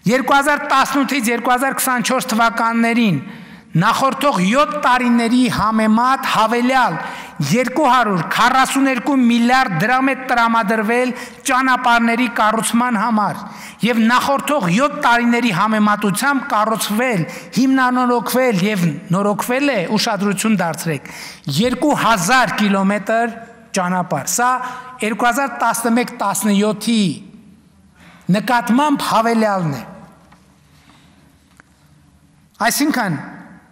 2018-ից 2024 թվականներին նախորդող 7 տարիների համեմատ հավելյալ 242 միլիարդ դրամ է տրամադրվել ճանապարհների կառուցման համար եւ նախորդող 7 տարիների համեմատությամբ կառուցվել, հիմնանորոգվել եւ նորոգվել է, ուշադրություն դարձրեք, 2000 կիլոմետր ճանապարհ։ Սա 2011-17-ի նկատմամբ հավելյալն է։ Այսինքն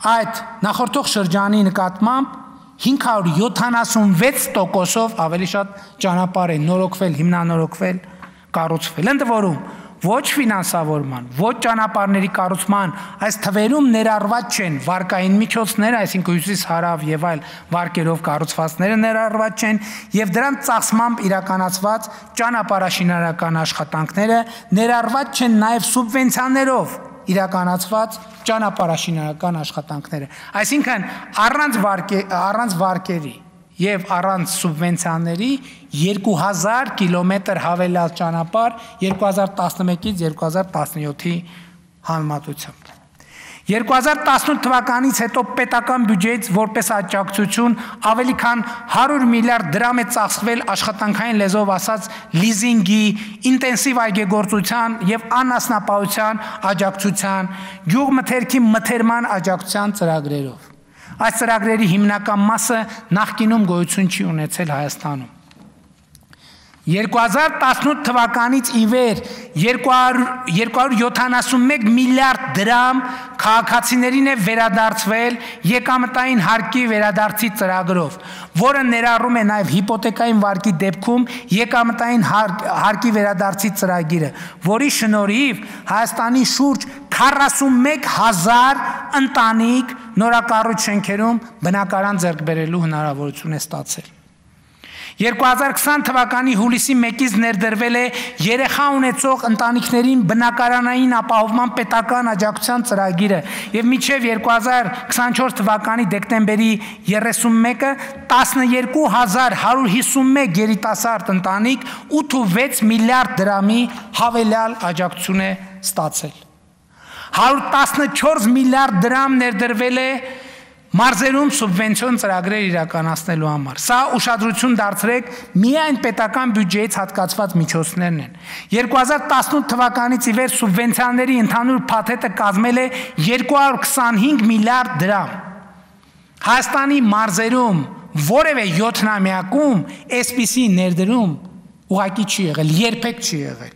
այդ նախորդող շրջանի նկատմամբ 576%-ով ավելի շատ ճանապարհ է նորոգվել, հիմնանորոգվել, կառուցվել։ Ընդ որում, ոչ ֆինանսավորման, ոչ ճանապարհների կառուցման այս թվերում ներառված չեն վարկային միջոցները, այսինքն հյուսիս-հարավ եւ այլ վարկերով կառուցվածքները ներառված չեն, եւ դրանց ծախսմամբ իրականացված ճանապարհաշինարարական աշխատանքները ներառված չեն նաեւ սուբվենցիաներով իրականացված ճանապարհաշինարարական աշխատանքները։ Այսինքն առանց վարկերի եւ առանց սուբվենցիաների 2000 կիլոմետր հավելյալ ճանապարհ 2011-ից 2017-ի համեմատությամբ։ 2018 թվականից հետո պետական բյուջեից որպես աջակցություն ավելի քան 100 միլիարդ դրամ է ծախսվել աշխատանքային լեզվով ասած լիզինգի, ինտենսիվ այգեգործության եւ անասնապահության աջակցության, գյուղմթերքի մթերման աջակցության ծրագրերով։ Այս ծրագրերի հիմնական մասը նախկինում գոյություն չի ունեցել Հայաստանում։ 2018 թվականից ի վեր 271 միլիարդ դրամ քաղաքացիներին է վերադարձվել եկամտային հարկի վերադարձի ծրագրով, որը ներառում է նաև հիպոթեկային վարկի դեպքում եկամտային հարկի վերադարձի ծրագիրը, որի շնորհիվ Հայաստանի շուրջ 41,000 ընտանիք նորակառույց շենքերում բնակարան ձեռք բերելու հնարավորություն է ստացել։ 2020 թվականի հուլիսի 1-ից ներդրվել է երեխա ունեցող ընտանիքներին բնակարանային ապահովման պետական աջակցության ծրագիրը եւ մինչեւ 2024 թվականի դեկտեմբերի 31-ը 12151 երիտասարդ ընտանիք 8.6 միլիարդ դրամի հավելյալ աջակցություն է ստացել։ 114 միլիարդ դրամ ներդրվել է մարզերում սուբվենցիոն ծրագրեր իրականացնելու համար։ Սա ուշադրություն դարձրեք միայն պետական բյուջեից հատկացված միջոցներն են։ 2018 թվականից ի վեր սուբվենցիաների ընդհանուր փաթեթը կազմել է 225 միլիարդ դրամ։ Հայաստանի մարզերում որևէ 7-ամյակում այսպիսի ներդրում ուղղակի չի եղել, երբեք չի եղել։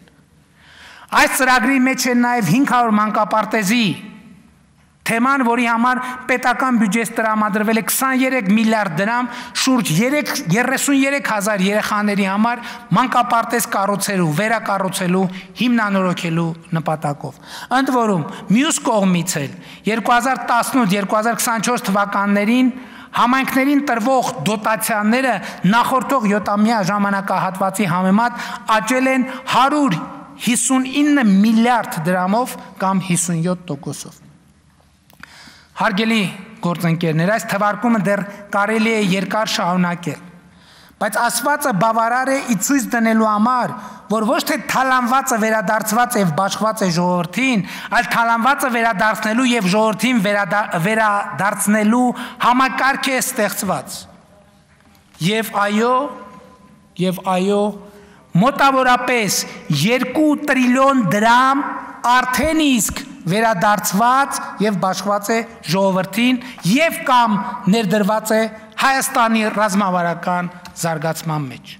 Այս ծրագրի մեջ է նաև 500 մանկապարտեզի թեման, որի համար պետական բյուջեից տրամադրվել է 23 միլիարդ դրամ, շուրջ 33,000 երեխաների համար մանկապարտեզ կառուցելու, վերակառուցելու, հիմնանորոգելու նպատակով։ Ընդ որում, մյուս կողմից էլ 2018-2024 թվականներին համայնքներին տրվող դոտացիաները նախորդող 7-ամյա ժամանակահատվածի համեմատ աճել են 159 միլիարդ դրամով կամ 57%-ով։ Հարգելի գործընկերներ, այս թվարկումը դեռ կարելի է երկար շարունակել, բայց ասվածը բավարար է ի ցույց դնելու համար, որ ոչ թե թալանվածը վերադարձված եւ բաշխված է ժողովրդին, այլ թալանվածը վերադարձնելու եւ ժողովրդին վերադարձնելու համակարգ է ստեղծված։ Եվ այո, մոտավորապես 2 տրիլիոն դրամ արդեն իսկ վերադարձված եւ բաշխված է ժողովրդին եւ կամ ներդրված է Հայաստանի ռազմավարական զարգացման մեջ։